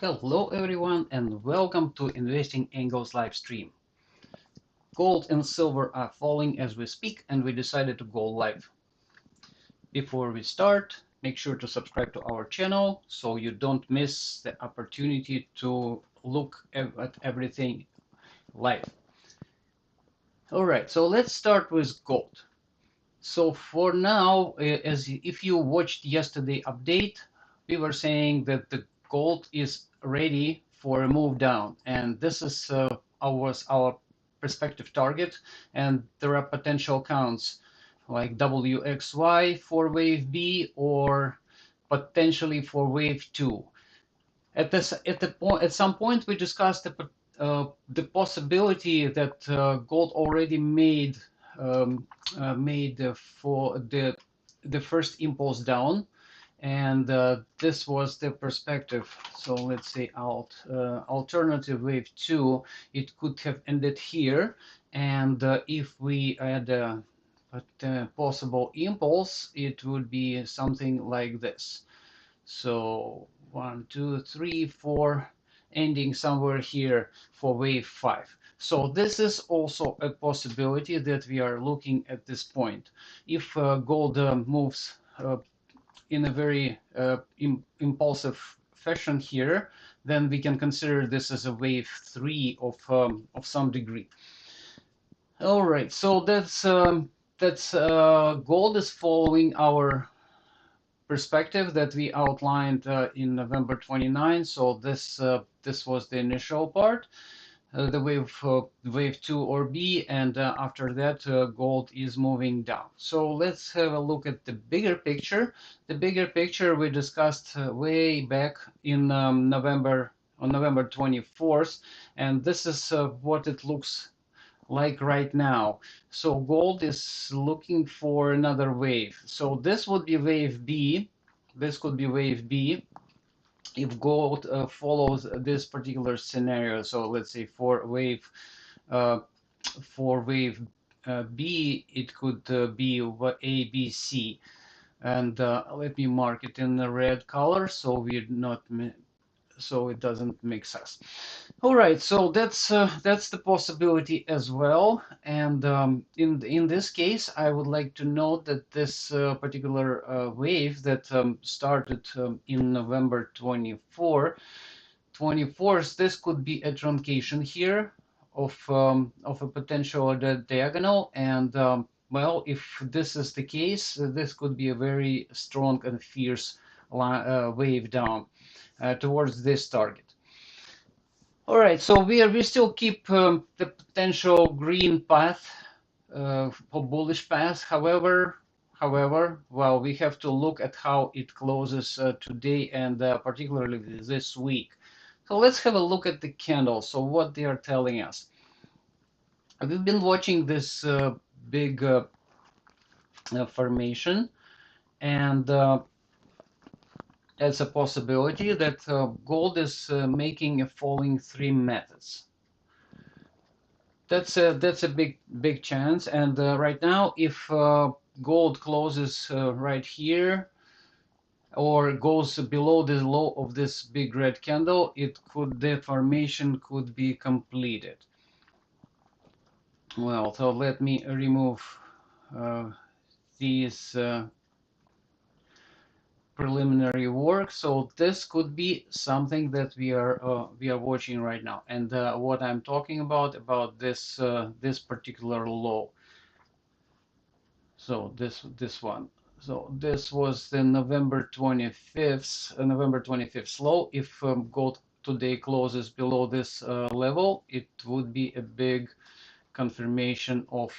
Hello everyone and welcome to Investing Angles live stream. Gold and silver are falling as we speak and we decided to go live. Before we start, make sure to subscribe to our channel so you don't miss the opportunity to look at everything live. Alright, so let's start with gold. So for now, as if you watched yesterday update, we were saying that the gold is ready for a move down, and this is our perspective target, and there are potential counts like WXY for wave B or potentially for wave 2. At some point we discussed the possibility that gold already made for the first impulse down, and this was the perspective. So let's say alternative wave 2, it could have ended here, and if we add a possible impulse, it would be something like this. So 1, 2, 3, 4, ending somewhere here for wave 5. So this is also a possibility that we are looking at this point. If gold moves in a very impulsive fashion here, then we can consider this as a wave 3 of some degree. All right, so that's gold is following our perspective that we outlined in November 29. So this was the initial part, the wave 2 or B, and after that gold is moving down. So let's have a look at the bigger picture. The bigger picture we discussed way back in on November 24th, and this is what it looks like right now. So gold is looking for another wave. So this would be wave B. This could be wave B if gold follows this particular scenario. So let's say uh, for wave B, it could be A, B, C. And let me mark it in the red color so we're not so it doesn't mix us. All right, so that's the possibility as well. And in this case, I would like to note that this particular wave that started in November 24th, this could be a truncation here of a potential diagonal. And well, if this is the case, this could be a very strong and fierce wave down towards this target. All right, so we still keep the potential green path, or bullish path. However, well, we have to look at how it closes today and particularly this week. So let's have a look at the candles. So what they are telling us. We've been watching this big formation, and it's a possibility that gold is making a falling 3 methods. That's a big chance. And right now, if gold closes right here or goes below the low of this big red candle, the formation could be completed. Well, so let me remove these preliminary work. So this could be something that we are watching right now. And what I'm talking about this this particular low. So this one. So this was the November 25th low. If gold today closes below this level, it would be a big confirmation of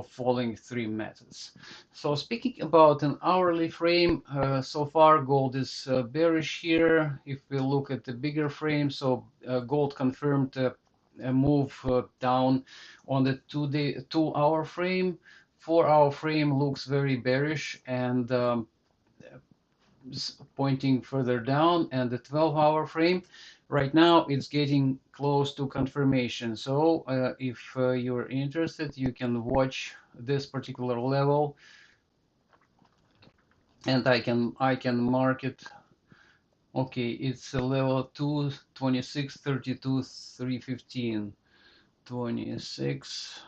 falling 3 methods. So speaking about an hourly frame, so far gold is bearish here. If we look at the bigger frame, so gold confirmed a move down on the 2-hour frame. 4-hour frame looks very bearish and pointing further down, and the 12-hour frame right now it's getting close to confirmation. So if you're interested, you can watch this particular level, and I can mark it Okay, it's a level 2, 26, 32, 315, 26,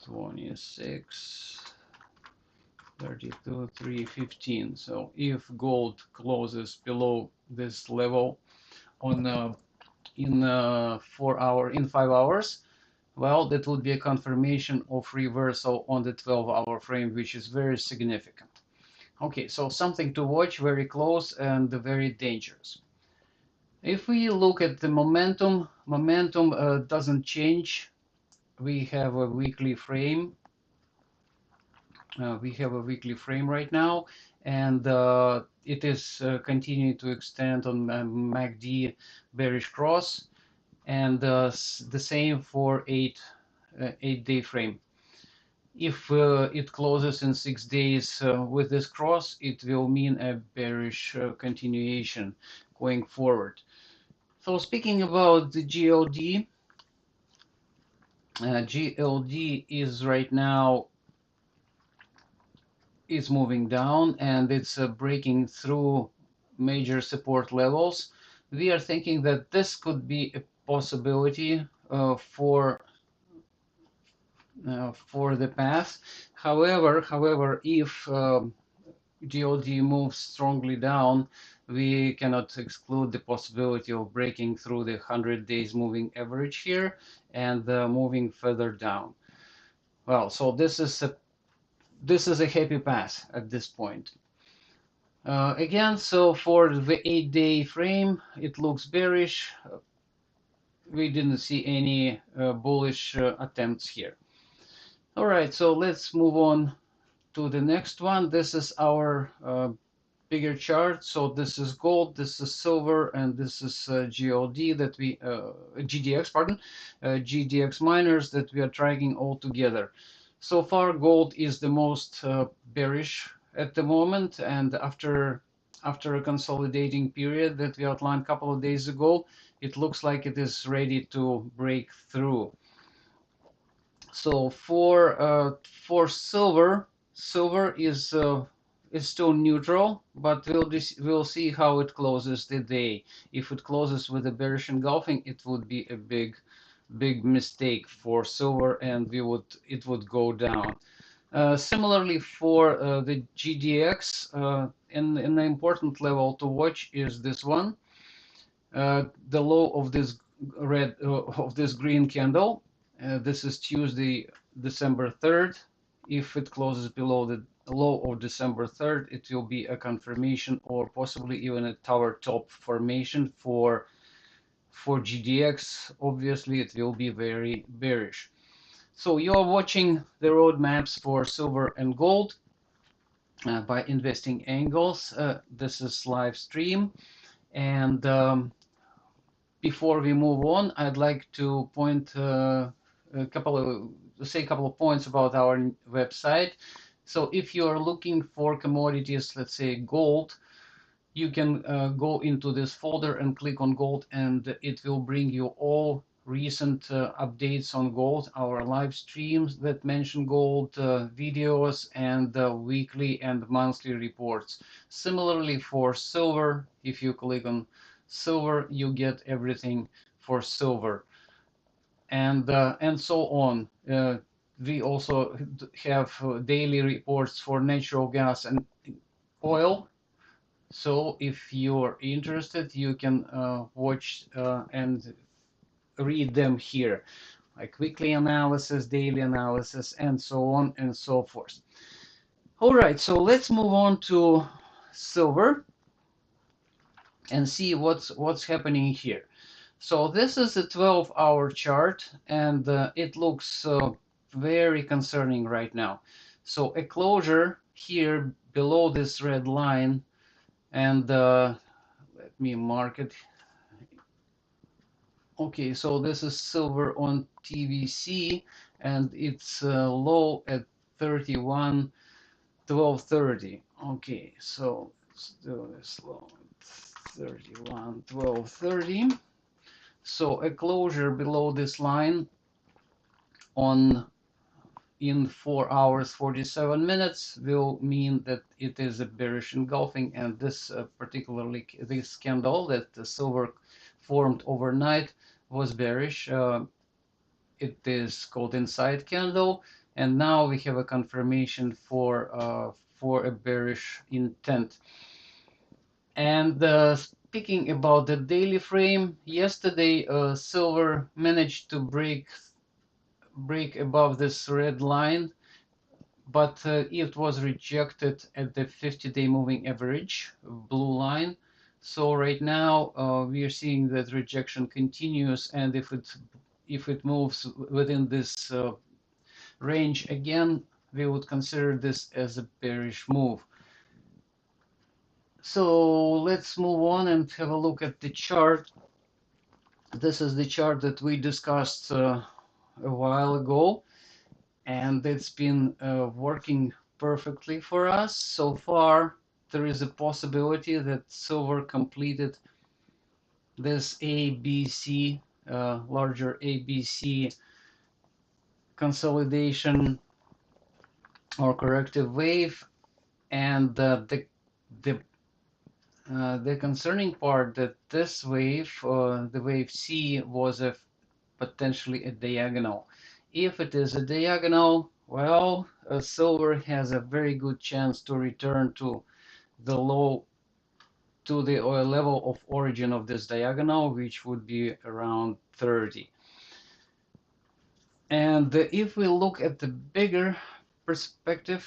26, 32, 315. So if gold closes below this level on in 5 hours, well, that would be a confirmation of reversal on the 12-hour frame, which is very significant. Okay, so something to watch, very close and very dangerous. If we look at the momentum, doesn't change. We have a weekly frame. Right now, and it is continuing to extend on MACD bearish cross, and the same for 8-day frame. If it closes in 6 days with this cross, it will mean a bearish continuation going forward. So speaking about the GLD, GLD is right now is moving down, and it's breaking through major support levels. We are thinking that this could be a possibility for the path. However, if GOD moves strongly down, we cannot exclude the possibility of breaking through the 100 days moving average here and moving further down. Well, so this is a happy path at this point. Again, so for the 8-day frame, it looks bearish. We didn't see any bullish attempts here. All right, so let's move on to the next one. This is our bigger chart. So this is gold, this is silver, and this is GLD that we GDX, pardon, GDX miners that we are tracking all together. So far, gold is the most bearish at the moment, and after a consolidating period that we outlined a couple of days ago, it looks like it is ready to break through. So for silver, is still neutral, but we'll see how it closes the day. If it closes with a bearish engulfing, it would be a big mistake for silver, and it would go down. Similarly for the GDX, and an important level to watch is this one, the low of this green candle. This is Tuesday, December 3rd. If it closes below the low of December 3rd, it will be a confirmation or possibly even a tower top formation for GDX. Obviously, it will be very bearish. So you are watching the roadmaps for silver and gold by Investing Angles. This is live stream, and before we move on, I'd like to say a couple of points about our website. So if you are looking for commodities, let's say gold, you can go into this folder and click on gold, and it will bring you all recent updates on gold, our live streams that mention gold, videos, and weekly and monthly reports. Similarly for silver, if you click on silver, you get everything for silver, and so on. We also have daily reports for natural gas and oil. So if you're interested, you can watch and read them here, like weekly analysis, daily analysis, and so on and so forth. All right, so let's move on to silver and see what's happening here. So this is a 12-hour chart, and it looks very concerning right now. So a closure here below this red line, and let me mark it. Okay, so this is silver on TVC, and it's low at 31.1230. Okay, so let's do this low 31.1230. So a closure below this line on in 4 hours 47 minutes will mean that it is a bearish engulfing, and this particularly this candle that the silver formed overnight was bearish. It is called inside candle, and now we have a confirmation for a bearish intent. And speaking about the daily frame, yesterday silver managed to break above this red line, but it was rejected at the 50-day moving average, blue line. So right now we are seeing that rejection continues, and if it moves within this range again, we would consider this as a bearish move. So let's move on and have a look at the chart. This is the chart that we discussed a while ago, and it's been working perfectly for us so far. There is a possibility that silver completed this ABC, larger ABC consolidation or corrective wave, and the concerning part that this wave, the wave C, was potentially a diagonal. If it is a diagonal, well, silver has a very good chance to return to the low, to the level of origin of this diagonal, which would be around 30. And if we look at the bigger perspective,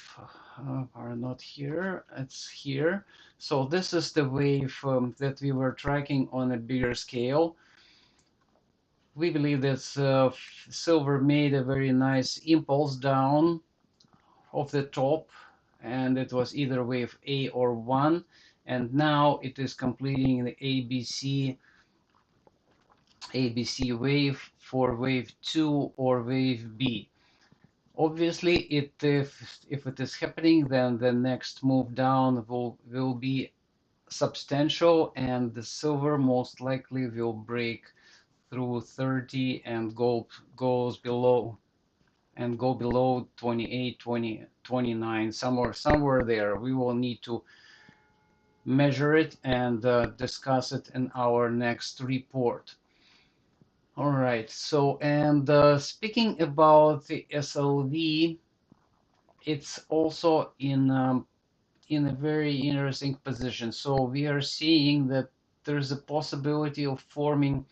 are not here, it's here. So this is the wave that we were tracking on a bigger scale. We believe that silver made a very nice impulse down of the top, and it was either wave A or 1, and now it is completing the ABC wave for wave 2 or wave B. Obviously, if it is happening, then the next move down will be substantial, and the silver most likely will break through 30 and goes below and go below 28, 20, 29, somewhere there. We will need to measure it and discuss it in our next report. All right, so, and speaking about the SLV, it's also in a very interesting position. So we are seeing that there's a possibility of forming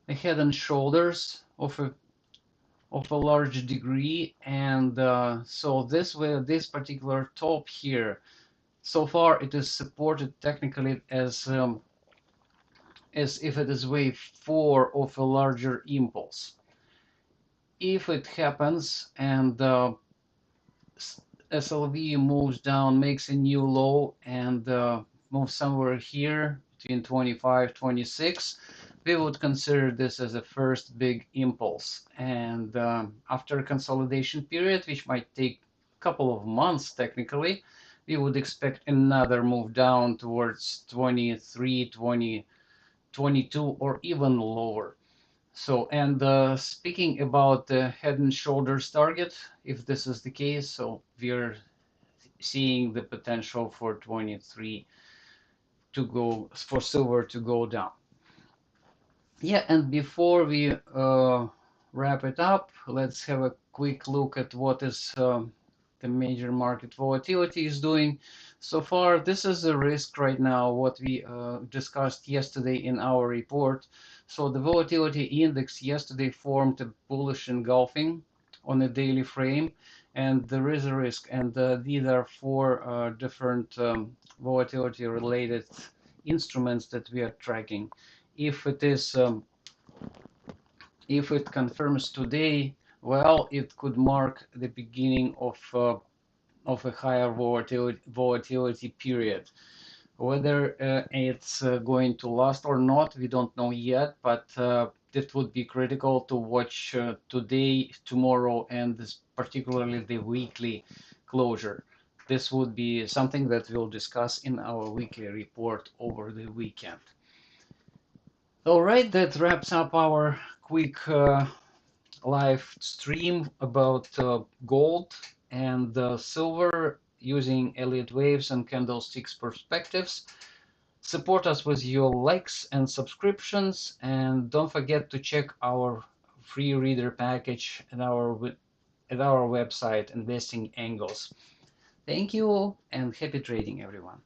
a head and shoulders of a large degree, and so this particular top here, so far it is supported technically as if it is wave 4 of a larger impulse. If it happens and SLV moves down, makes a new low, and moves somewhere here between 25, 26, we would consider this as a first big impulse. And after a consolidation period, which might take a couple of months technically, we would expect another move down towards 23, 20, 22, or even lower. So, and speaking about the head and shoulders target, if this is the case, so we're seeing the potential for 23 to go, for silver to go down. Yeah, and before we wrap it up, let's have a quick look at what is the major market volatility is doing. So far, this is a risk right now, what we discussed yesterday in our report. So the volatility index yesterday formed a bullish engulfing on a daily frame, and there is a risk. And these are 4 different volatility related instruments that we are tracking. If it is if it confirms today, well, it could mark the beginning of a higher volatility period. Whether it's going to last or not, we don't know yet, but it would be critical to watch today, tomorrow, and particularly the weekly closure. This would be something that we'll discuss in our weekly report over the weekend. All right, that wraps up our quick live stream about gold and silver using Elliott waves and candlesticks perspectives. Support us with your likes and subscriptions, and don't forget to check our free reader package at our website, Investing Angles. Thank you and happy trading, everyone.